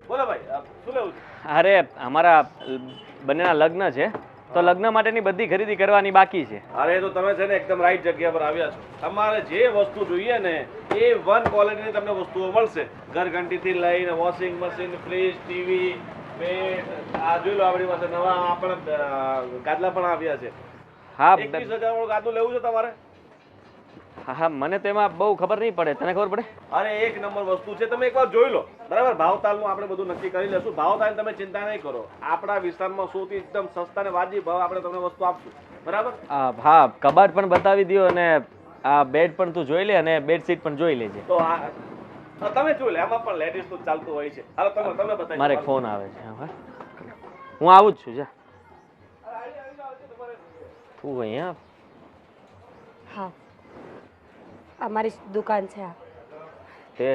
બોલો ભાઈ શું લેવું છે? અરે અમારા બંનેના લગ્ન છે તો લગ્ન માટેની બધી ખરીદી કરવાની બાકી છે. અરે તો તમે છે ને એકદમ રાઈટ જગ્યા પર આવ્યા છો. તમારે જે વસ્તુ જોઈએ ને એ વન ક્વોલિટીની તમને વસ્તુઓ મળશે. ઘરઘંટીથી લઈને washing machine, fridge, TV, bed, આ જોઈ લો આપણી પાસે નવા આપણે ગાદલા પણ આવ્યા છે. હા 21,000 વાળું ગાદલું લેવું છે તમારે? હા હા, મને તેમાં બહુ ખબર નહીં પડે, તને ખબર પડે? અરે એક નંબર વસ્તુ છે, તમે એકવાર જોઈ લો. બરાબર, ભાવતાલનું આપણે બધું નક્કી કરી લેશું. ભાવતાલ તમે ચિંતા નહીં કરો. આપણા વિસ્તારમાં સૌથી એકદમ સસ્તા ને વાજબી ભાવ આપણે તમને વસ્તુ આપશું. બરાબર. હા, કબાટ પણ બતાવી દો અને આ બેડ પણ તું જોઈ લે અને બેડશીટ પણ જોઈ લેજે. તો તમે જોઈ લે, આમાં પણ લેડીઝ નું ચાલતું હોય છે. હાલો તમે બતાવી. મારે ફોન આવે છે. હા, હું આવું જ છું. જા તું અહીંયા. હા, અમારી દુકાન છે આ. તે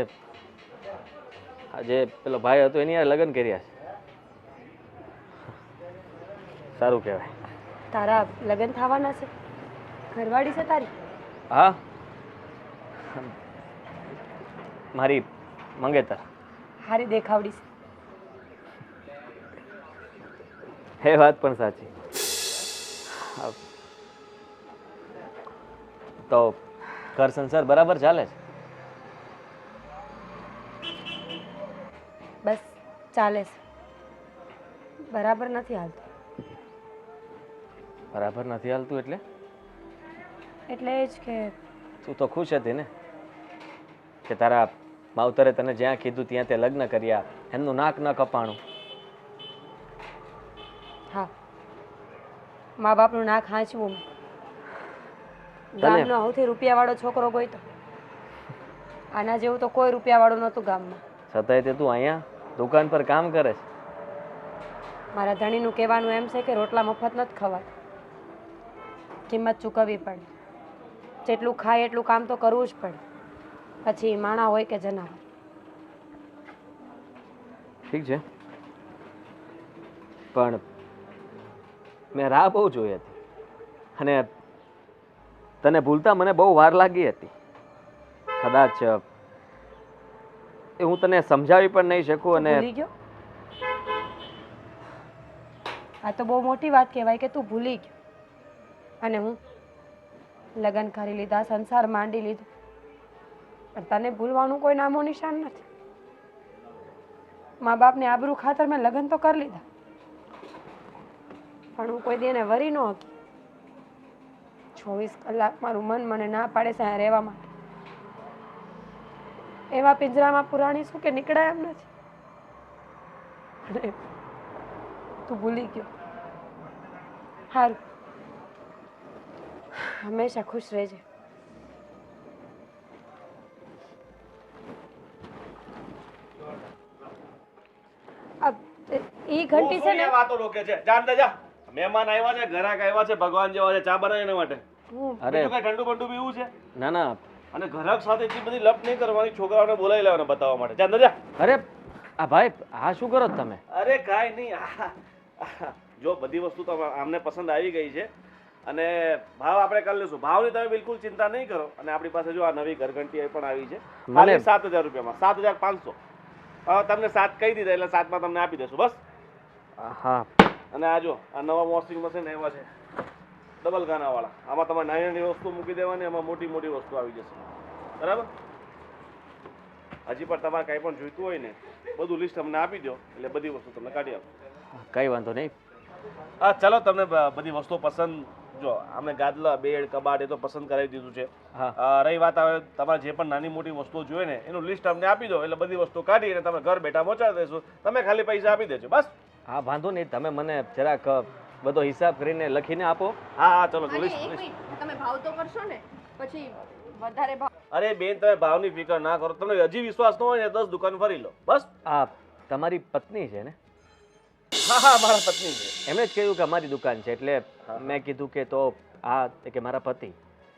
જે પેલો ભાઈ હતો એની યાર લગ્ન કર્યા છે. સારું કહેવાય. તારા લગ્ન થવાના છે? ઘરવાળી છે તારી? હા, મારી મંગેતર. હારી દેખાવડી છે. એ વાત પણ સાચી. તો ઘર સંસાર બરાબર ચાલે છે? બસ ચાલે છે, બરાબર નથી હાલતું. બરાબર નથી હાલતું એટલે? એટલે એ જ કે તું તો ખુશ હતી ને કે તારા માવતરે તને જ્યાં કીધું ત્યાં તે લગ્ન કર્યા, એમનું નાક ન કપાણું. હા, મા બાપનું નાક હાંચવું. ગામનો સૌથી રૂપિયાવાળો છોકરો ગોઈતો. આના જેવું તો કોઈ રૂપિયાવાળું નહોતું ગામમાં. છતાંય તે તું અહીંયા દુકાન પર કામ કરે છે. મારા ધણીનું કહેવાનું એમ છે કે રોટલા મફત નથી ખવાતા, કિંમત ચૂકવવી પડે. જેટલું ખાય એટલું કામ તો કરવું જ પડે, પછી માણા હોય કે જનાવર. ઠીક છે, પણ મેં રાહ બહુ જોઈ હતી અને તને ભૂલતા મને બહુ વાર લાગી હતી. કદાચ એ હું તને સમજાવી પણ નહીં શકું. અને ભૂલી ગયો? આ તો બહુ મોટી વાત કહેવાય કે તું ભૂલી ગયો. અને હું લગ્ન કરી લીધા, સંસાર માંડી લીધું, પણ તને ભૂલવાનું કોઈ નામો નિશાન નથી. મા બાપને આબરૂ ખાતર મેં લગ્ન તો કરી લીધા, પણ હું કોઈ દેને વરી ન હતી. 24 કલાક મારું મન મને ના પાડે છે રહેવા માટે. એવા પિંજરામાં પુરાણી શું કે નીકળાય એમ નથી. અને તું ભૂલી ગયો. સારું, હંમેશા ખુશ રહેજે. ઈ ઘંટી છે ને, વાતો રોકે છે. જાણતા જા, મહેમાન આવ્યા છે, ઘરાક આવ્યા છે, ભગવાન જેવા છે, ચા બનાવી એના માટે. અરે કઈ ઠંડુ બંડુ પીવું છે? ના ના, અને ઘરાક સાથે એટલી બધી લપ નહીં કરવાની. છોકરાઓને બોલાવી લેવાના બતાવવા માટે. જાણતા જા. અરે આ ભાઈ, આ શું કરો છો તમે? અરે કાંઈ નહીં. જો બધી વસ્તુ તો આમને પસંદ આવી ગઈ છે અને ભાવ આપણે કરી લઈશું. ભાવની તમે બિલકુલ ચિંતા નહીં કરો. અને આપણી પાસે જો આ નવી ઘરઘંટી પણ આવી છે, ખાલી 7,000 રૂપિયામાં, 7,500. તમને 7 કહી દીધા એટલે 7માં તમને આપી દેશું બસ. હા, અને આ જો આ નવા વોશિંગ મશીન એવા છે, ડબલ ખાનાવાળા. આમાં તમારે નાની નાની વસ્તુ મૂકી દેવાની, એમાં મોટી મોટી વસ્તુ આવી જશે. બરાબર. હજી પણ તમારે કાંઈ પણ જોઈતું હોય ને બધું લિસ્ટ અમને આપી દો એટલે બધી વસ્તુ તમને કાઢી આપો. કઈ વાંધો નહીં. હા ચાલો, તમને બધી વસ્તુઓ પસંદ, જો અમે ગાદલા, બેડ, કબાટ એ તો પસંદ કરાવી દીધું છે. રહી વાત હવે તમારે જે પણ નાની મોટી વસ્તુઓ જોઈએ ને એનું લિસ્ટ અમને આપી દો એટલે બધી વસ્તુ કાઢી અને તમે ઘર બેઠા પહોંચાડી દઈશું. તમે ખાલી પૈસા આપી દેજો બસ. હા વાંધો નહીં, તમે મને જરાક બધો હિસાબ કરીને લખીને આપો. હા હા ચલો લિસ્ટ. તમે ભાવ તો કરશો ને, પછી વધારે ભાવ. અરે બેન, તમે ભાવની ફિકર ના કરો. તમને હજી વિશ્વાસ ન હોય ને 10 દુકાન ફરી લો બસ. આ તમારી પત્ની છે ને? હા હા, મારા પત્ની છે. એમણે જ કહ્યું કે અમારી દુકાન છે એટલે મેં કીધું કે તો આ કે મારા પતિ.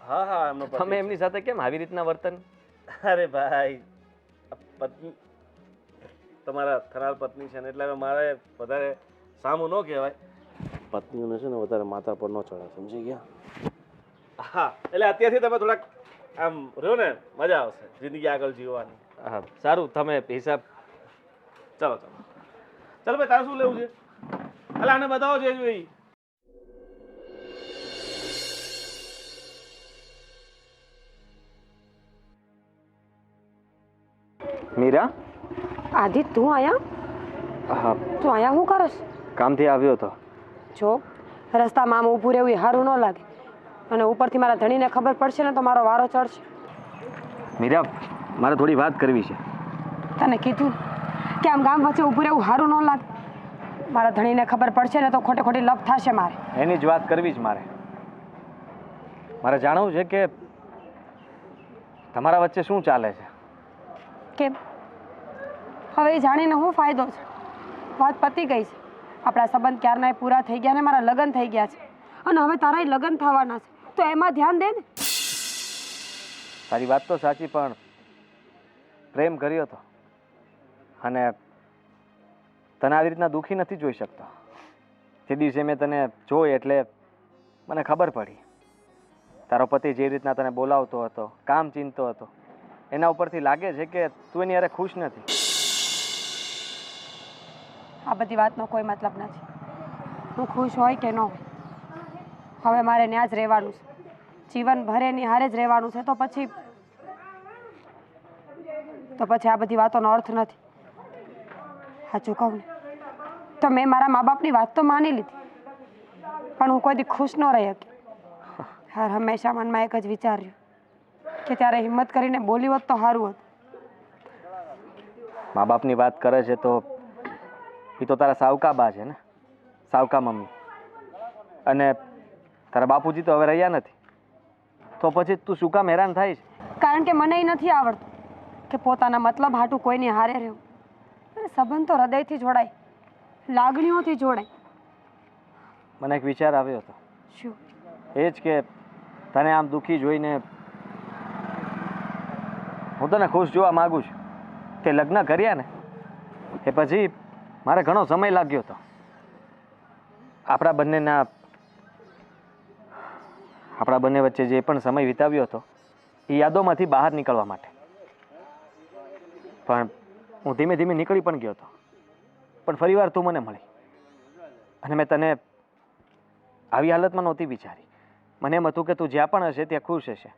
હા હા, એમનો પતિ. તમે એમની સાથે કેમ આવી રીતના વર્તન? અરે ભાઈ, પત્ની તમારા થનાર પત્ની છે ને એટલે હવે મારે વધારે સામું ન કહેવાય. પત્નીઓને છે ને વધારે માથા પર ન ચડાય, સમજી ગયા? હા, એટલે અત્યારથી તમે થોડાક આમ રહ્યો ને મજા આવશે જિંદગી આગળ જીવવાની. હા સારું, તમે હિસાબ ચલો ચલો ચાલ ભાઈ તારે શું લેવું છે? એટલે આને બતાવો જે જોઈ. મીરા? આદિ તું અહીંયા હા, તું અહીંયા શું કરસ? કામથી આવ્યો હતો. જો રસ્તામાં આમ ઊભું રહેવું એ સારું ન લાગે, અને ઉપરથી મારા ધણીને ખબર પડશે ને તો મારો વારો ચડશે. મીરા, મારે થોડી વાત કરવી છે. તને કીધું ને કે આમ ગામ વચ્ચે ઊભું રહેવું સારું ન લાગે. મારા ધણીને ખબર પડશે ને તો ખોટે ખોટી લપ થશે મારે. એની જ વાત કરવી જ મારે. મારે જાણવું છે કે તમારા વચ્ચે શું ચાલે છે. કેમ? હવે એ જાણીને શું ફાયદો છે? વાત પતી ગઈ છે. આપણા સંબંધ ક્યારના પૂરા થઈ ગયા ને મારા લગ્ન થઈ ગયા છે, અને હવે તારા લગ્ન થવાના છે, તો એમાં ધ્યાન દે ને. તારી વાત તો સાચી, પણ પ્રેમ કર્યો હતો અને તને આવી રીતના દુઃખી નથી જોઈ શકતો. તે દિવસે મેં તને જોઈ એટલે મને ખબર પડી તારો પતિ જે રીતના તને બોલાવતો હતો, કામ ચીંધતો હતો, એના ઉપરથી લાગે છે કે તું એની હારે ખુશ નથી. આ બધી વાતનો કોઈ મતલબ નથી. હું ખુશ હોય કે ન હોય, હવે મારે ત્યાં જ રહેવાનું છે. જીવનભર એની હારે જ રહેવાનું છે. તો પછી આ બધી વાતોનો અર્થ નથી. સાચું કહું ને તો મેં મારા મા બાપની વાત તો માની લીધી, પણ હું કોઈ દી ખુશ ન રહી શકી. હર હંમેશા મનમાં એક જ વિચાર્યું કે ત્યારે હિંમત કરીને બોલી હોત તો સારું હતું. મા બાપની વાત કરે છે તો એ તો તારા સાવકા બા છે ને, સાવકા મમ્મી. અને તારા બાપુજી તો હવે રહ્યા નથી, તો પછી તું શું કામ હેરાન થાય છે? કારણ કે મને એ નથી આવડતું કે પોતાના મતલબ હાટું કોઈની હારે રહેવું. અને સંબંધ તો હૃદયથી જોડાય, લાગણીઓથી જોડાય. મને એક વિચાર આવ્યો હતો. શું? એ જ કે તને આમ દુઃખી જોઈને હું તને ખુશ જોવા માગું છું. તે લગ્ન કર્યા ને એ પછી મારે ઘણો સમય લાગ્યો હતો આપણા બંને વચ્ચે જે પણ સમય વિતાવ્યો હતો એ યાદોમાંથી બહાર નીકળવા માટે. પણ હું ધીમે ધીમે નીકળી પણ ગયો હતો, પણ ફરીવાર તું મને મળી અને મેં તને આવી હાલતમાં નહોતી વિચારી. મને એમ હતું કે તું જ્યાં પણ હશે ત્યાં ખુશ હશે.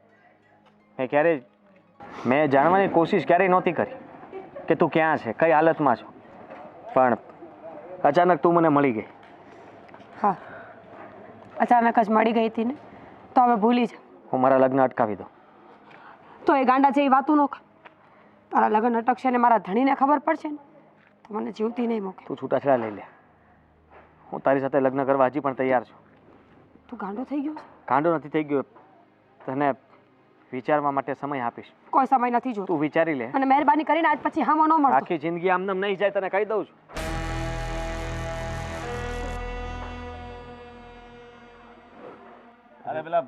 મેં જાણવાની કોશિશ ક્યારેય નહોતી કરી કે તું ક્યાં છે, કઈ હાલતમાં છો, પણ અચાનક તું મને મળી ગઈ. હા, અચાનક જ મળી ગઈ હતી ને, તો હવે ભૂલી જા. હું મારા લગ્ન અટકાવી દઉં તો એ ગાંડા જેવી વાતું ન કર. તારા લગ્ન અટકશે ને મારા ધણીને ખબર પડશે ને તો મને જીવતી નહીં મૂકે. તું છૂટાછેડા લઈ લે. હું તારી સાથે લગ્ન કરવા હજી પણ તૈયાર છું. તું ગાંડો થઈ ગયો છે? ગાંડો નથી થઈ ગયો, તને વિચારવા માટે સમય આપીશ. કોઈ સમય નથી જોતો. તું વિચારી લે અને મહેરબાની કરીને આજ પછી હામો ન મળતો. આખી જિંદગી આમનામ નહીં જાય, તને કહી દઉં છું. અરે પેલા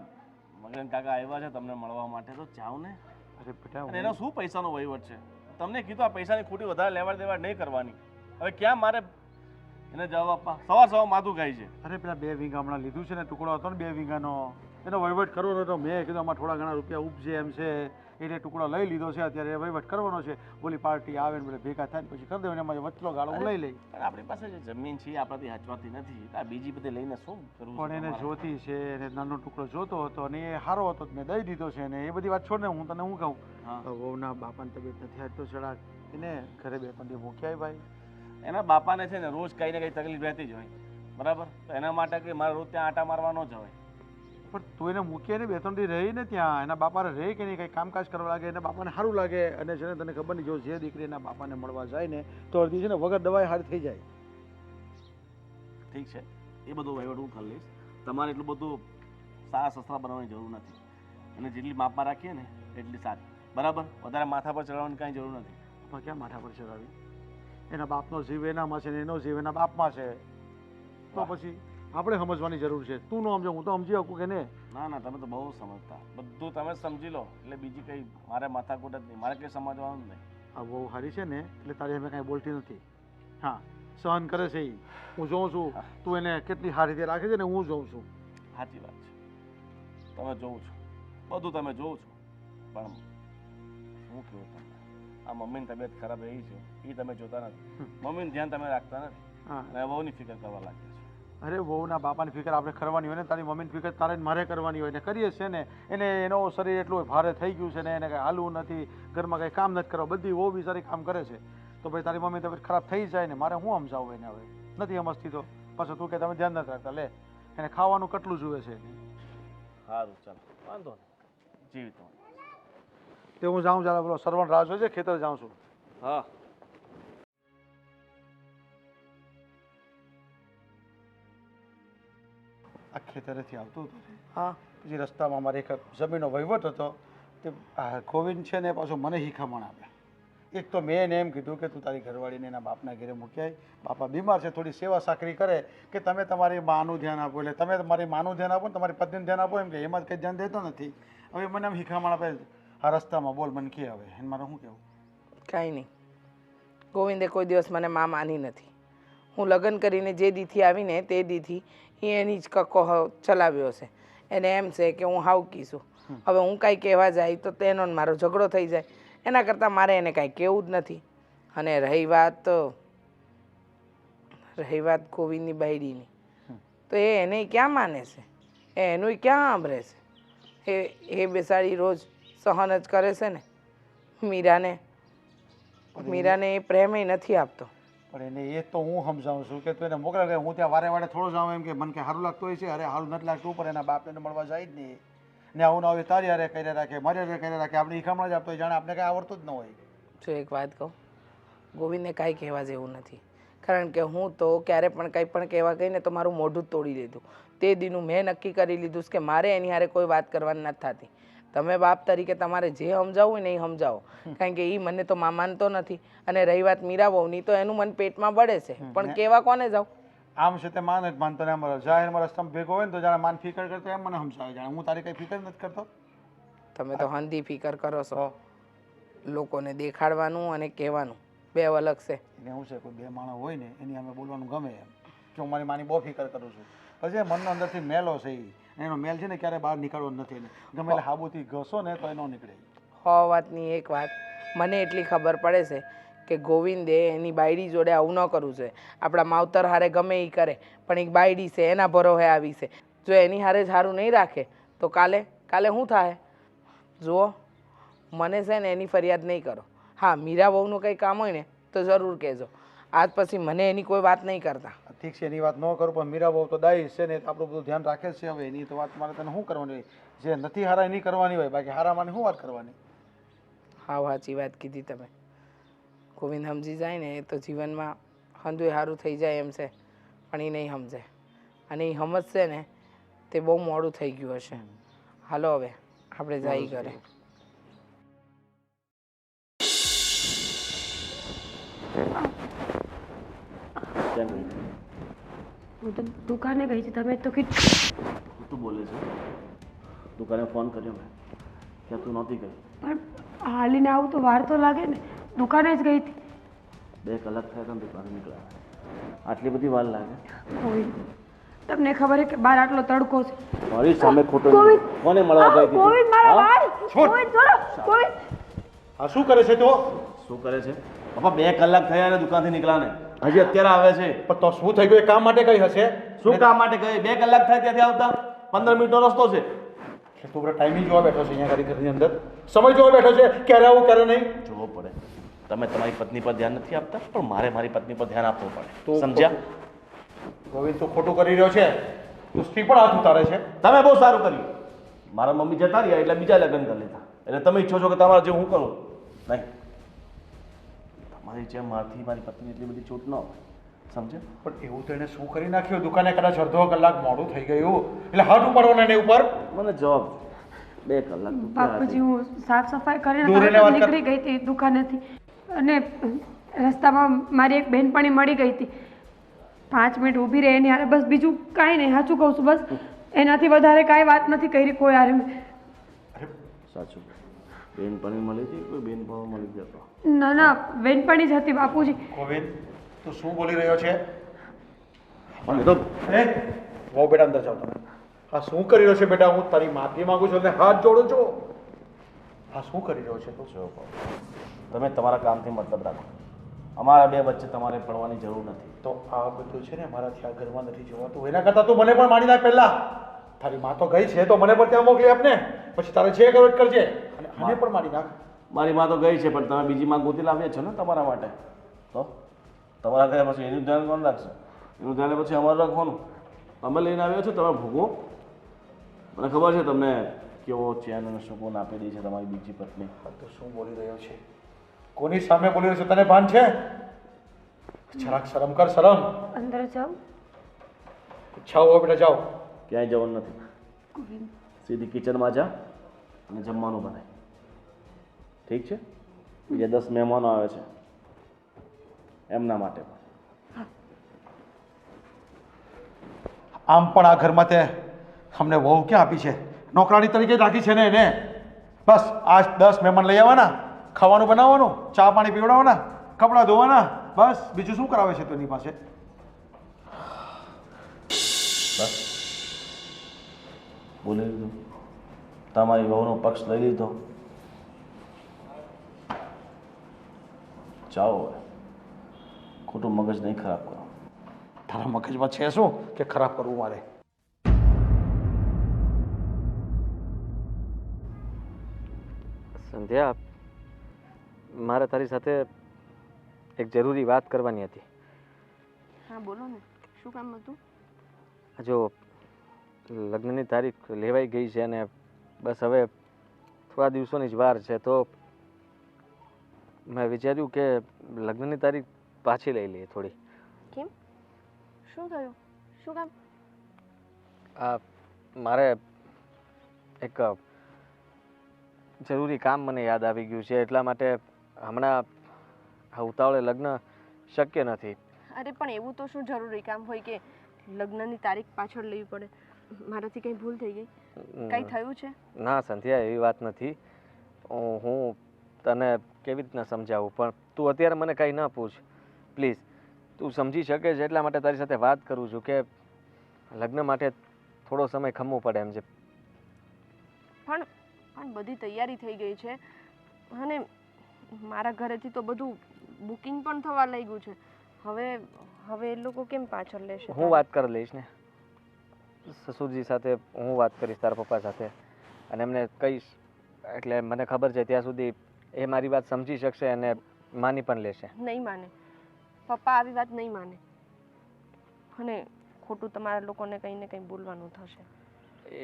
મગન કાકા આવ્યા છે તમને મળવા માટે, તો જાઓ ને. અરે બેટા, અને એનો શું પૈસાનો વહીવટ છે? તમને કીધું આ પૈસાની ખોટી વધારે લેવાડ દેવાડ નહીં કરવાની. હવે ક્યાં મારે એને જવાબ આપવા? સવાર માથું ખાય છે. અરે પેલા 2 વીઘા હમણાં લીધું છે ને, ટુકડો હતો ને 2 વીઘાનો, એનો વહીવટ કરવાનો હતો. મેં કીધું આમાં થોડા ઘણા રૂપિયા ઉપજે એમ છે, એટલે ટુકડો લઈ લીધો છે. અત્યારે વહીવટ કરવાનો છે. બોલી પાર્ટી આવે ને બધા ભેગા થાય ને પછી કરી દેવાને, એમાં વચલો ગાળો હું લઈ લઈ. પણ આપણી પાસે જે જમીન છે એ આપણાથી હાચવાતી નથી. આ બીજી બધી લઈને શું કરવું? પણ એને જોતી છે, એને નાનો ટુકડો જોતો હતો અને એ સારો હતો, મેં દઈ દીધો છે. ને એ બધી વાત છોડ ને, હું તને હું કહું, વહુના બાપાની તબિયત નથી આજ તો ચડા, એને ઘરે 2-3 દી મૂકી આવી ભાઈ. એના બાપાને છે ને રોજ કઈ ને કઈ તકલીફ રહેતી જ હોય, બરાબર? તો એના માટે કે મારે રોજ ત્યાં આટા મારવા ન જવાય. પણ તું એને મૂકીને 2-3 દી રહી ને ત્યાં, એના બાપાને રહે કે નહીં, કંઈ કામકાજ કરવા લાગે, એના બાપાને સારું લાગે. અને છે ને તને ખબર નહીં, જો જે દીકરી એના બાપાને મળવા જાય ને તો અડધી છે ને વગર દવાઈ હારી થઈ જાય. ઠીક છે, એ બધું વહીવટ હું કરી લઈશ. તમારે એટલું બધું સારા સસરા બનાવવાની જરૂર નથી. અને જેટલી માપમાં રાખીએ ને એટલી સારી, બરાબર? વધારે માથા પર ચડાવવાની કાંઈ જરૂર નથી. પણ ક્યાં માથા પર ચડાવી? એના બાપનો જીવ એનામાં છે ને એનો જીવ એના બાપમાં છે, તો પછી આપણે સમજવાની જરૂર છે. તું ન સમજો, હું તો સમજી શકું કે ને? ના ના, તમે તો બહુ સમજતા. બધું તમે સમજી લો એટલે બીજી કંઈ મારે માથાકૂટ જ નહીં, મારે કંઈ સમજવાનું જ નહીં. આ બહુ સારી છે ને એટલે તારી અમે કાંઈ બોલતી નથી. હા, સહન કરે છે એ, હું જોઉં છું. તું એને કેટલી સારી રીતે રાખે છે ને, હું જોઉં છું. સાચી વાત છે, તમે જોઉં છો, બધું તમે જોઉં છો. પણ શું કહ્યું તમને, આ મમ્મીની તબિયત ખરાબ રહી છે એ તમે જોતા નથી, મમ્મીનું ધ્યાન તમે રાખતા નથી હા અને વહુની ફિકર કરવા લાગ્યા છો. અરે વહુના બાપાની ફિકર આપણે કરવાની હોય ને, તારી મમ્મીની ફિકર તારે ને મારે કરવાની હોય ને કરીએ છે ને. એને એનો શરીર એટલું ભારે થઈ ગયું છે ને એને કંઈ હાલવું નથી, ઘરમાં કંઈ કામ નથી કરવા, બધી વહુ બિચારી કામ કરે છે. તો ભાઈ તારી મમ્મી તબિયત ખરાબ થઈ જાય ને મારે હું સમજાવું એને? હવે નથી સમજતી તો પાછું તું કે તમે ધ્યાન નથી રાખતા. લે એને ખાવાનું કેટલું જુએ છે. સારું ચાલો વાંધો નહીં, જીવતો. તે હું જાઉં ચાલો, પેલો સરવણ રાહ જોઈ છે, ખેતર જાઉં છું. હા આ ખેતરેથી આવતું હતું ને, હા પછી રસ્તામાં મારે એક જમીનનો વહીવટ હતો. તે આ ગોવિંદ છે ને પાછું મને શીખામણ આપ્યા. એક તો મેં એને એમ કીધું કે તું તારી ઘરવાળીને એના બાપના ઘરે મૂકી આય, બાપા બીમાર છે, થોડી સેવા સાકરી કરે, કે તમે તમારી માનું ધ્યાન આપો. એટલે તમે તમારી માનું ધ્યાન આપો ને તમારી પત્નીનું ધ્યાન આપો, એમ કે એમાં જ કંઈ ધ્યાન દેતો નથી. હવે મને એમ શીખામણ આપે આ રસ્તામાં, બોલ મને કે હવે એને મારે શું કહેવું? કાંઈ નહીં. ગોવિંદે કોઈ દિવસ મને માં માની નથી. હું લગ્ન કરીને જે દીથી આવીને તે દીથી એ એની જ કક્કો ચલાવ્યો છે. એને એમ છે કે હું હાવકી છું. હવે હું કાંઈ કહેવા જાય તો તેનો ને મારો ઝઘડો થઈ જાય. એના કરતાં મારે એને કાંઈ કહેવું જ નથી. અને રહી વાત ગોવિંદની બાયડીની, તો એ એને ક્યાં માને છે? એનું ક્યાં સાંભળે છે? એ બેસાડી રોજ સહન જ કરે છે ને. મીરાને એ પ્રેમે નથી આપતો. પણ એને એ તો હું સમજાવું છું કે તું એને મોકલે, કે હું ત્યાં વારે વારે થોડો જાઉં એમ કે મને કે સારું લાગતું હોય છે. અરે સારું નથી લાગતું, પણ એના બાપને મળવા જાય જ નહીં ને. આવું ના હોય તારી હારે કરી રાખે, મારી હારે કરી રાખે, આપણે શીખામણ જ આપતો હોય, જાણે આપણે કાંઈ આવડતું જ ન હોય. જો એક વાત કહું, ગોવિંદને કાંઈ કહેવા જેવું નથી. કારણ કે હું તો ક્યારે પણ કંઈ પણ કહેવા ગઈ ને તો મારું મોઢું જ તોડી લીધું. તે દીનું મેં નક્કી કરી લીધું કે મારે એની હારે કોઈ વાત કરવાની નથી થતી. તમે બાપ તરીકે તમારે જે સમજાવવું હોય ને એ સમજાવો, કારણ કે એ મને તો માં માનતો નથી. અને રહી વાત મીરા વહુની, તો એનું મન પેટમાં બળે છે, પણ કહેવા કોને જાઉં? આમ છે તે માને જ માનતો ને, આમ જાહેરમાં રસ્તામાં ભેગો હોય ને તો જાણે માન ફિકર કરતો એમ મને સમજાવે, જાણે હું તારી કંઈ ફિકર નથી કરતો. તમે તો હંધી ફિકર કરો છો. લોકોને દેખાડવાનું અને કહેવાનું બે અલગ છે. એને શું છે, કોઈ બે માણસ હોય ને એની અમે બોલવાનું ગમે એમ કે હું મારી માની બહુ ફિકર કરું છું. પછી મનનો અંદરથી મેલો છે એનો મેલ છે ને ક્યારે બહાર નીકળવો નથી. એને ગમે એટલે હાબુથી ઘસો ને તો એ ન નીકળે. વાતની એક વાત મને એટલી ખબર પડે છે કે ગોવિંદે એની બાયડી જોડે આવું ન કરવું જોઈએ. આપણા માવતર હારે ગમે એ કરે, પણ એક બાયડી છે એના ભરોહે આવી છે. જો એની હારે જ સારું નહીં રાખે તો કાલે શું થાય? જુઓ, મને છે ને એની ફરિયાદ નહીં કરો. હા, મીરા વહુનું કંઈ કામ હોય ને તો જરૂર કહેજો. આજ પછી મને એની કોઈ વાત નહીં કરતા. ઠીક છે, એની વાત ન કરું, પણ મીરા બહુ તો દાઈ છે ને આપણું બધું ધ્યાન રાખે છે. હવે એની તો વાત મારે તને શું કરવાની હોય? જે નથી હારા એની કરવાની હોય, બાકી હારા માની શું વાત કરવાની? હા, સાચી વાત કીધી તમે. ગોવિંદ સમજી જાય ને તો જીવનમાં હંધુય સારું થઈ જાય એમ છે, પણ એ નહીં સમજે. અને એ સમજશે ને તે બહુ મોડું થઈ ગયું હશે. હાલો હવે આપણે જઈ ઘરે. હું તો દુકાને ગઈ હતી, તમે તો કીધું. તું બોલે છે? દુકાને ફોન કર્યો મેં, ત્યાં તું નહોતી ગઈ. પણ હાલીને આવું તો વાર તો લાગે ને. દુકાને જ ગઈ હતી. 2 કલાક થયા હતા દુકાને નીકળ્યા, આટલી બધી વાર લાગે? ગોવિંદ, તમને ખબર છે કે બહાર આટલો તડકો છે? મારી સામે ખોટો ગોવિંદ, કોને મળવા ગઈ હતી? ગોવિંદ મારા હા? વાળ! છોડ. ગોવિંદ છોડો! ગોવિંદ! આ શું કરે છે તો? શું કરે છે? બાપા 2 કલાક થયા અને દુકાનથી નીકળ્યા ને હજી અત્યારે આવે છે. પણ તો શું થઈ ગયું? એ કામ માટે કઈ હશે? શું કામ માટે ગઈ? 2 કલાક થાય ત્યાંથી આવતા 15 મિનિટનો રસ્તો છે. તું ટાઈમિંગ જોવા બેઠો છે અહીંયા ઘરની અંદર, સમય જોવા બેઠો છે, ક્યારે આવું ક્યારે નહીં જોવો પડે. તમે તમારી પત્ની પર ધ્યાન નથી આપતા, પણ મારે મારી પત્ની પર ધ્યાન આપવું પડે. તો સમજ્યા? ગોવિંદ તું ખોટું કરી રહ્યો છે. તું સ્ત્રી પણ હાથ ઉતારે છે. તમે બહુ સારું કર્યું. મારા મમ્મી જતા રહ્યા એટલે બીજા લગ્ન કરી લીધા. એટલે તમે ઈચ્છો છો કે તમારા જેવું હું કરું? નહીં, તમારી જેમ મારી પત્ની એટલી બધી છૂટ ન હોય. સમજે? પણ એવું તો એને શું કરી નાખ્યું? દુકાને કદાચ અડધો કલાક મોડું થઈ ગયું એટલે હાથ ઉપાડવાના એની ઉપર. મને જવાબ 2 કલાક બાપુજી, હું સાફ સફાઈ કરીને દૂર રહીને તરત વાત કર. નીકળી ગઈ હતી દુકાનેથી. અને રસ્તામાં મારી એક બહેનપણી મળી ગઈ હતી. 5 મિનિટ ઊભી રહી એની હારે, બસ. બીજું કાંઈ નહીં. સાચું કહું છું, બસ. એનાથી વધારે કાંઈ વાત નથી કરી કોઈ હારે મેં. સાચું. બેનપણી મળી હતી? કોઈ બેનભાવ મળી જતો? ના ના, બહેનપણી જ હતી બાપુજી. ગોવિંદ તું શું બોલી રહ્યો છે? પણ એ તો હે વો બેટા, અંદર જાઓ તમે. હા, શું કરી રહ્યો છે બેટા? હું તારી માફી માંગુ છું અને હાથ જોડું છું. હા, શું કરી રહ્યો છે તું? તમે તમારા કામથી મતલબ રાખો. અમારા બે વચ્ચે તમારે પડવાની જરૂર નથી. તો આ બધું છે ને મારાથી આ ઘરમાં નથી જોવાતું. એના કરતાં તું મને પણ માની નાખ પહેલા. તારી માં તો ગઈ છે તો મને પણ ત્યાં મોકલી આપને. પછી તારે જે કરવું એ કરજે અને આને પણ માની નાખ. મારી માં તો ગઈ છે, પણ તમે બીજી માં ગોતી લાવ્યા છો ને તમારા માટે. તો તમારા ઘરે પછી એનું ધ્યાન કોણ રાખશે? એનું ધ્યાન પછી અમારું રાખવાનું. અમે લઈને આવ્યા છો, તમે ભોગવો. મને ખબર છે તમને કેવો ચેન અને સુકૂન આપી દે છે તમારી બીજી પત્ની. તો શું બોલી રહ્યો છે? કોની સામે બોલી રહ્યો છે? તને ભાન છે? જરાક શરમ કર, શરમ. અંદર જાઓ. ઈચ્છા હોય બેટા જાઓ. ક્યાંય જવાનું નથી. સીધી કિચનમાં જા અને જમવાનું બનાય. ઠીક છે? બીજા 10 મહેમાનો આવે છે, એમના માટે પણ. આમ પણ આ ઘરમાં તે અમને વહુ ક્યાં આપી છે? નોકરાણી તરીકે જ રાખી છે ને એને. બસ આજ 10 મહેમાન લઈ આવવાના, ખાવાનું બનાવવાનું, ચા પાણી પીવડાવવાના, કપડાં ધોવાના, બસ બીજું શું કરાવે છે તો એની પાસે? બસ બોલી લીધું. તમારી વહુનો પક્ષ લઈ લીધો. જાઓ હવે. ખોટું મગજ નહીં ખરાબ કરો. તારા મગજમાં છે શું કે ખરાબ કરવું મારે? સંધ્યા, મારે તારી સાથે એક જરૂરી વાત કરવાની હતી. હા બોલો ને, શું કામ હતું? જો લગ્નની તારીખ લેવાઈ ગઈ છે અને બસ હવે થોડા દિવસોની જ વાર છે, તો મેં વિચાર્યું કે લગ્નની તારીખ પાછી લઈ લઈએ થોડી. કેમ? શું થયું? શું કામ? આ મારે એક જરૂરી કામ મને યાદ આવી ગયું છે, એટલા માટે હમણાં આ ઉતાવળે લગ્ન શક્ય નથી. અરે પણ એવું તો શું જરૂરી કામ હોય કે લગ્નની તારીખ પાછળ લેવી પડે? મારાથી કંઈ ભૂલ થઈ ગઈ? કંઈ થયું છે? ના સંધ્યા, એવી વાત નથી. હું તને કેવી રીતના સમજાવું, પણ તું અત્યારે મને કંઈ ન પૂછ પ્લીઝ. તું સમજી શકે છે એટલા માટે તારી સાથે વાત કરું છું કે લગ્ન માટે થોડો સમય ખમવું પડે એમ છે. પણ બધી તૈયારી થઈ ગઈ છે અને મારા ઘરેથી તો બધું બુકિંગ પણ થવા લાગ્યું છે. હવે એ લોકો કેમ પાછળ લેશે? હું વાત કરી લઈશ ને સસુરજી સાથે. હું વાત કરીશ તારા પપ્પા સાથે અને એમને કહીશ, એટલે મને ખબર છે ત્યાં સુધી એ મારી વાત સમજી શકશે અને માની પણ લેશે. નહીં માને. પપ્પા આવી વાત નહીં માને અને ખોટું તમારા લોકોને કંઈ ને કંઈ બોલવાનું થશે.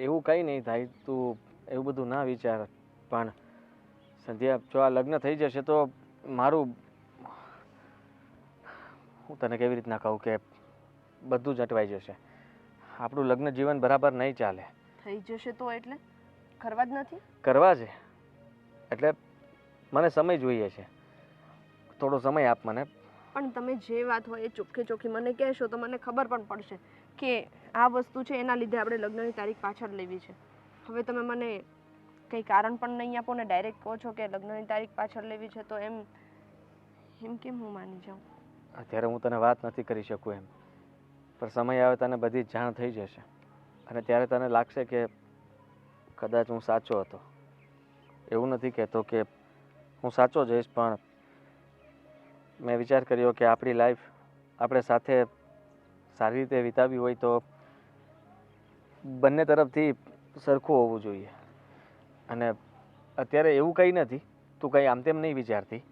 એવું કંઈ નહીં થાય, તું એવું બધું ના વિચાર. પણ સંધ્યા, જો આ લગ્ન થઈ જશે તો મારું, હું તને કેવી રીતના કહું કે બધું જ અટવાઈ જશે. આપણું લગ્ન જીવન બરાબર નહીં ચાલે. થઈ જશે તો એટલે કરવા જ નથી? કરવા છે એટલે મને સમય જોઈએ છે. થોડો સમય આપ મને. પણ તમે જે વાત હોય એ ચોખ્ખે ચોખ્ખી મને કહેશો તો મને ખબર પણ પડશે કે આ વસ્તુ છે એના લીધે આપણે લગ્નની તારીખ પાછળ લેવી છે. હવે તમે મને કંઈ કારણ પણ નહીં આપો ને ડાયરેક્ટ કહો છો કે લગ્નની તારીખ પાછળ લેવી છે, તો એમ કેમ હું માની જાઉં? અત્યારે હું તને વાત નથી કરી શકું એમ, પણ સમય આવે તને બધી જ જાણ થઈ જશે અને ત્યારે તને લાગશે કે કદાચ હું સાચો હતો. એવું નથી કહેતો કે હું સાચો જઈશ, પણ મેં વિચાર કર્યો કે આપણી લાઈફ આપણે સાથે સારી રીતે વિતાવી હોય તો બંને તરફથી સરખું હોવું જોઈએ. અને અત્યારે એવું કંઈ નથી, તું કંઈ આમ તેમ નહીં વિચારતી.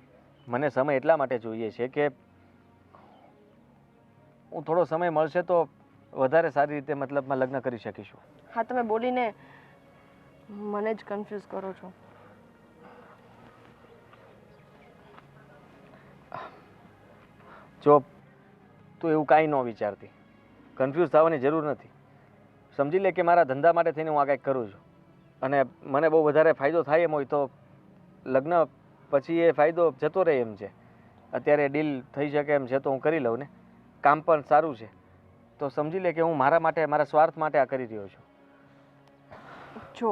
મને સમય એટલા માટે જોઈએ છે કે હું થોડો સમય મળશે તો વધારે સારી રીતે મતલબમાં લગ્ન કરી શકીશું. હા, તમે બોલીને મને જ કન્ફ્યુઝ કરો છો. જો તું એવું કાંઈ ન વિચારતી, કન્ફ્યુઝ થવાની જરૂર નથી. સમજી લે કે મારા ધંધા માટે થઈને હું આ કંઈક કરું છું અને મને બહુ વધારે ફાયદો થાય એમ હોય તો લગ્ન પછી એ ફાયદો જતો રહે એમ છે. અત્યારે ડીલ થઈ શકે એમ છે તો હું કરી લઉં ને. કામ પણ સારું છે તો સમજી લે કે હું મારા માટે, મારા સ્વાર્થ માટે આ કરી રહ્યો છું. જો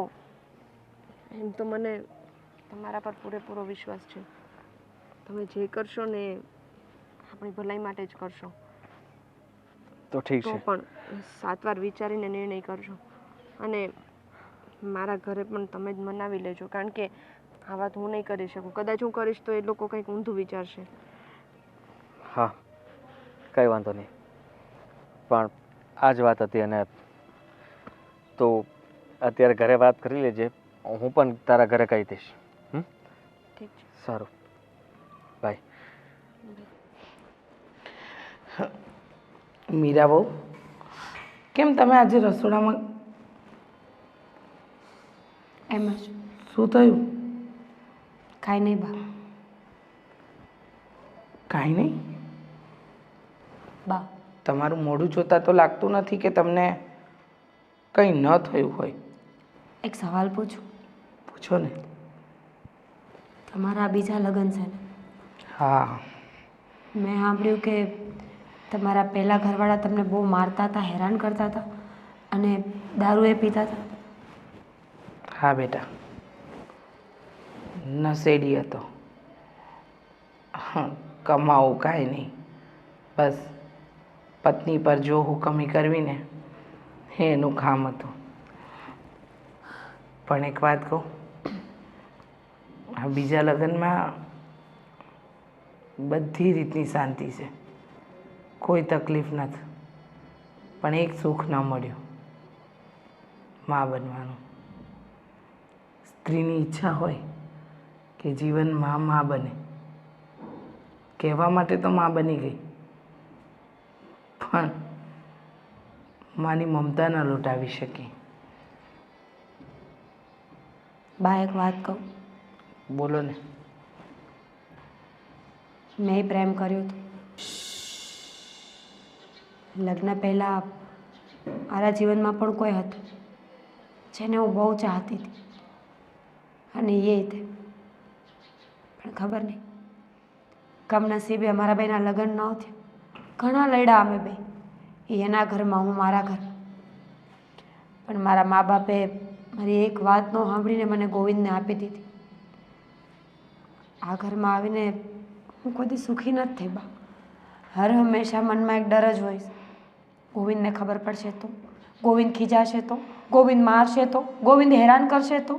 એમ તો મને તમારા પર પૂરેપૂરો વિશ્વાસ છે. તમે જે કરશો ને આપણી ભલાઈ માટે જ કરશો. તો ઠીક તો છે. પણ 7 વાર વિચારીને નિર્ણય કરજો અને મારા ઘરે પણ તમે જ મનાવી લેજો, કારણ કે આ વાત હું નહીં કરી શકું. કદાચ હું કરીશ તો એ લોકો કંઈક ઊંધું વિચારશે. હા, કંઈ વાંધો નહીં, પણ આ જ વાત હતી. અને તો અત્યારે ઘરે વાત કરી લેજે, હું પણ તારા ઘરે કહી દઈશ. ઠીક છે. સારું, બાય. મીરા બહુ, કેમ તમે આજે રસોડામાં? એમ જ. શું થયું? કાંઈ નહીં બા. કાંઈ નહીં. બા, તમારું મોઢું જોતાં તો લાગતું નથી કે તમને કંઈ ન થયું હોય. એક સવાલ પૂછું? પૂછો ને. તમારા બીજા લગ્ન છે ને? હા. મેં સાંભળ્યું કે તમારા પહેલા ઘરવાળા તમને બહુ મારતા હતા, હેરાન કરતા હતા અને દારૂ એ પીતા હતા. હા બેટા, નશેડી હતો. કમાવું કાંઈ નહીં, બસ પત્ની પર જો હુકમી કરવી ને એનું કામ હતું. પણ એક વાત કહું, આ બીજા લગ્નમાં બધી રીતની શાંતિ છે, કોઈ તકલીફ નથી, પણ એક સુખ ન મળ્યું, મા બનવાનું. સ્ત્રીની ઈચ્છા હોય કે જીવનમાં મા બને, કહેવા માટે તો મા બની ગઈ, પણ માની મમતા ન લૂંટાવી શકી. બા, એક વાત કહું? બોલો ને. મેં પ્રેમ કર્યો હતો. લગ્ન પહેલાં મારા જીવનમાં પણ કોઈ હતું જેને હું બહુ ચાહતી હતી, અને એ તે પણ ખબર નહીં, કમનસીબે અમારા બેના લગ્ન ન થયા. ઘણા લડ્યા અમે બે, એના ઘરમાં, હું મારા ઘરમાં. પણ મારા મા બાપે મારી એક વાત ન સાંભળીને મને ગોવિંદને આપી દીધી. આ ઘરમાં આવીને હું કોઈ સુખી નથી થઈ બા. હર હંમેશા મનમાં એક ડર જ હોય. ગોવિંદને ખબર પડશે તો, ગોવિંદ ખીજાશે તો, ગોવિંદ મારશે તો, ગોવિંદ હેરાન કરશે તો.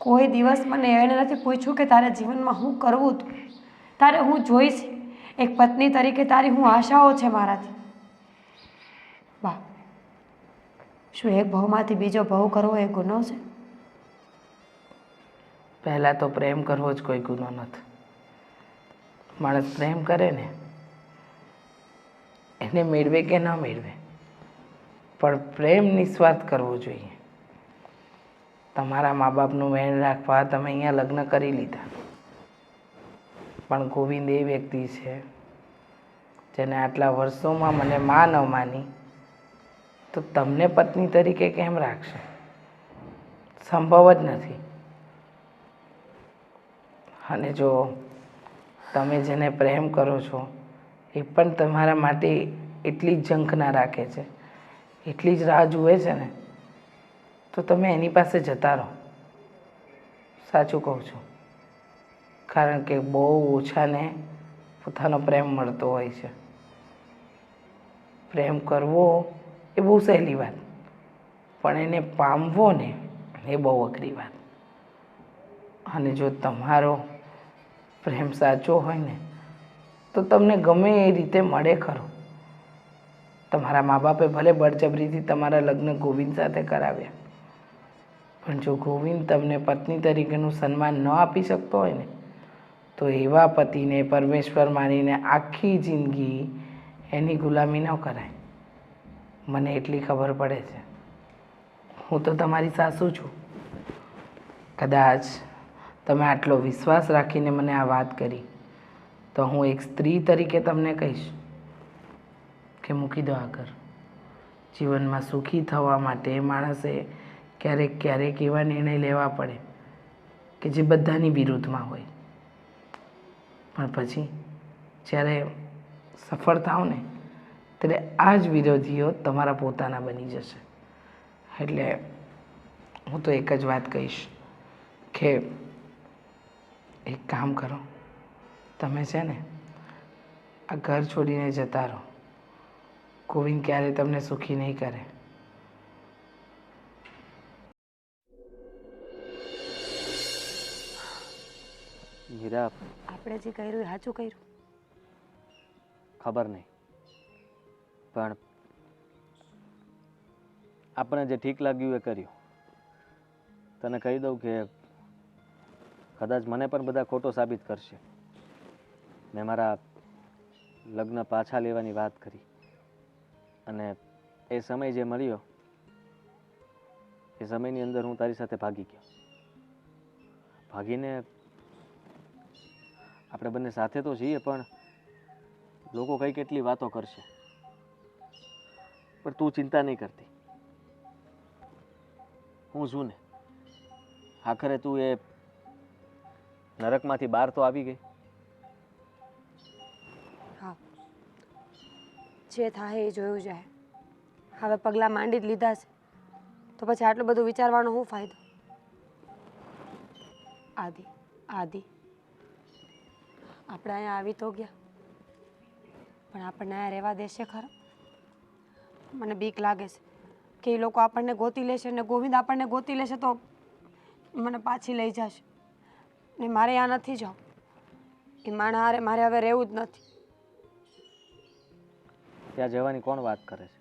કોઈ દિવસ મને એણે નથી પૂછ્યું કે તારે જીવનમાં શું કરવું હતું, તારે હું જોઈશ. એક પત્ની તરીકે તારી હું આશાઓ છે મારાથી. બા, શું એક ભાવમાંથી બીજો ભાવ કરવો એ ગુનો છે? પહેલાં તો પ્રેમ કરવો જ કોઈ ગુનો નથી. માણસ પ્રેમ કરે ને એને મેળવે કે ન મેળવે, પણ પ્રેમ નિસ્વાર્થ કરવો જોઈએ. તમારા મા બાપનું વેણ રાખવા તમે અહીંયા લગ્ન કરી લીધા, પણ ગોવિંદ એ વ્યક્તિ છે જેને આટલા વર્ષોમાં મને મા ન માની તો તમને પત્ની તરીકે કેમ રાખશે? સંભવ જ નથી. અને જો તમે જેને પ્રેમ કરો છો એ પણ તમારા માટે એટલી જ ઝંખના રાખે છે, એટલી જ રાહ જુએ છે ને, તો તમે એની પાસે જતા રહો. સાચું કહું છું, કારણ કે બહુ ઓછાને પોતાનો પ્રેમ મળતો હોય છે. પ્રેમ કરવો એ બહુ સહેલી વાત, પણ એને પામવો ને એ બહુ અઘરી વાત. અને જો તમારો પ્રેમ સાચો હોય ને તો તમને ગમે એ રીતે મળે ખરો. તમારા મા બાપે ભલે બળજબરીથી તમારા લગ્ન ગોવિંદ સાથે કરાવ્યા, પણ જો ગોવિંદ તમને પત્ની તરીકેનું સન્માન ન આપી શકતો હોય ને તો એવા પતિને પરમેશ્વર માનીને આખી જિંદગી એની ગુલામી ન કરાય. મને એટલી ખબર પડે છે. હું તો તમારી સાસુ છું. કદાચ તમે આટલો વિશ્વાસ રાખીને મને આ વાત કરી તો હું એક સ્ત્રી તરીકે તમને કહીશ કે મૂકી દો આ ઘર. જીવનમાં સુખી થવા માટે માણસે ક્યારેક ક્યારેક એવા નિર્ણય લેવા પડે કે જે બધાની વિરુદ્ધમાં હોય, પણ પછી જ્યારે સફળ થાવ ને ત્યારે આ જ વિરોધીઓ તમારા પોતાના બની જશે. એટલે હું તો એક જ વાત કહીશ કે એક કામ કરો, તમે છે ને આ ઘર છોડીને જતા રહો. ગોવિંદ ક્યારે તમને સુખી નહીં કરે. મીરા, આપણે જે કર્યું એ સાચું કર્યું. ખબર નહીં, પણ આપણને જે ઠીક લાગ્યું એ કર્યું. તને કહી દઉં કે કદાચ મને પણ બધા ખોટો સાબિત કરશે. મેં મારા લગ્ન પાછા લેવાની વાત કરી, અને એ સમય જે મળ્યો એ સમયની અંદર હું તારી સાથે ભાગી ગયો. ભાગીને આપણે બંને સાથે તો છીએ, પણ લોકો કઈ કેટલી વાતો કરશે. પણ તું ચિંતા નહીં કરતી, હું છું ને. આખરે તું એ નરકમાંથી બહાર તો આવી ગઈ. હા, જે થાય એ જોયું જાય. હવે પગલાં માંડી જ લીધા છે તો પછી આટલું બધું વિચારવાનો શું ફાયદો? આદિ આપણે અહીંયા આવી તો ગયા, પણ આપણને અહીંયા રહેવા દેશે ખરા? મને બીક લાગે છે કે એ લોકો આપણને ગોતી લેશે ને ગોવિંદ આપણને ગોતી લેશે તો મને પાછી લઈ જશે ને મારે ત્યાં નથી જાવ. એ માણા હારે મારે હવે રહેવું જ નથી. ત્યાં જવાની કોણ વાત કરે છે?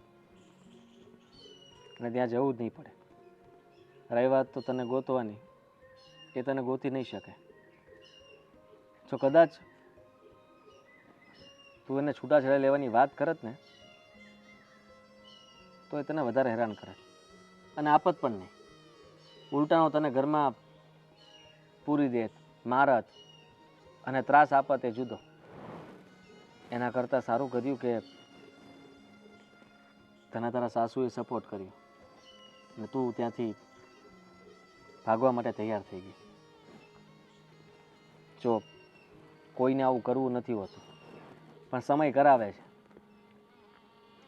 અને ત્યાં જવું જ નહીં પડે. રહી વાત તો તને ગોતવાની, એ તને ગોતી નહીં શકે. જો કદાચ તું એને છૂટાછેડા લેવાની વાત કરત ને તો એ તને વધારે હેરાન કરે, અને આપત પણ નહીં. ઉલટાનો તને ઘરમાં પૂરી દેત, મારત અને ત્રાસ આપત એ જુદો. એના કરતાં સારું કર્યું કે તને તારા સાસુએ સપોર્ટ કર્યો અને તું ત્યાંથી ભાગવા માટે તૈયાર થઈ ગઈ. જો કોઈને આવું કરવું નથી હોતું, પણ સમય કરાવે છે.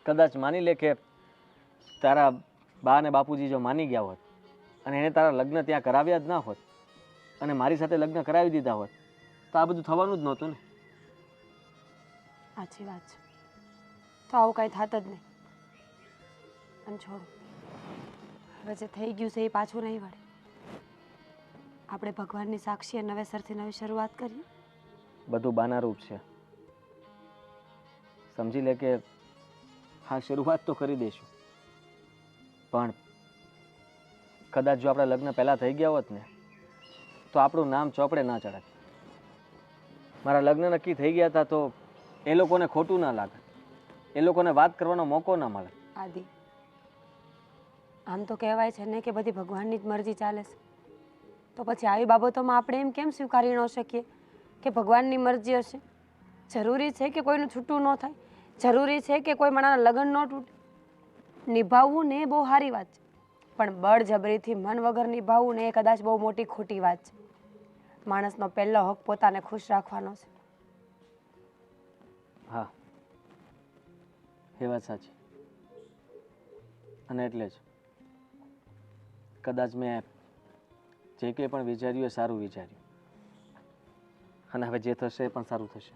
કદાચ માની લે કે તારા બા અને બાપુજી જો માની ગયા હોત અને એને તારા લગ્ન ત્યાં કરાવ્યા જ ના હોત અને મારી સાથે લગ્ન કરાવી દીધા હોત તો આ બધું થવાનું જ નહોતું ને. સાચી વાત છે. તો આવું કાંઈ થાત જ નહીં. અને છોડો, હવે જે થઈ ગયું છે એ પાછું નહીં વળે. આપણે ભગવાનની સાક્ષીએ નવેસરથી નવી શરૂઆત કરીએ. બધું બાનારૂપ છે. સમજી લે કે હા, શરૂઆત તો કરી દઈશું, પણ કદાચ જો આપણા લગ્ન પહેલાં થઈ ગયા હોત ને તો આપણું નામ ચોપડે ના ચડત. મારા લગ્ન નક્કી થઈ ગયા હતા તો એ લોકોને ખોટું ના લાગે, એ લોકોને વાત કરવાનો મોકો ના મળે. આદિ, આમ તો કહેવાય છે ને કે બધી ભગવાનની જ મરજી ચાલે છે. તો પછી આવી બાબતોમાં આપણે એમ કેમ સ્વીકારી ન શકીએ કે ભગવાનની મરજી હશે? જરૂરી છે કે કોઈનું છૂટું ન થાય? જરૂરી છે કે કોઈ માણાના લગ્ન ન તૂટે? નિભાવવું ને એ બહુ સારી વાત છે, પણ બળજબરીથી મન વગર નિભાવવું ને એ કદાચ બહુ મોટી ખોટી વાત છે. માણસનો પહેલો હક પોતાને ખુશ રાખવાનો છે. હા, એ વાત સાચી. અને એટલે જ કદાચ મેં જે કંઈ પણ વિચાર્યું એ સારું વિચાર્યું, અને હવે જે થશે એ પણ સારું થશે.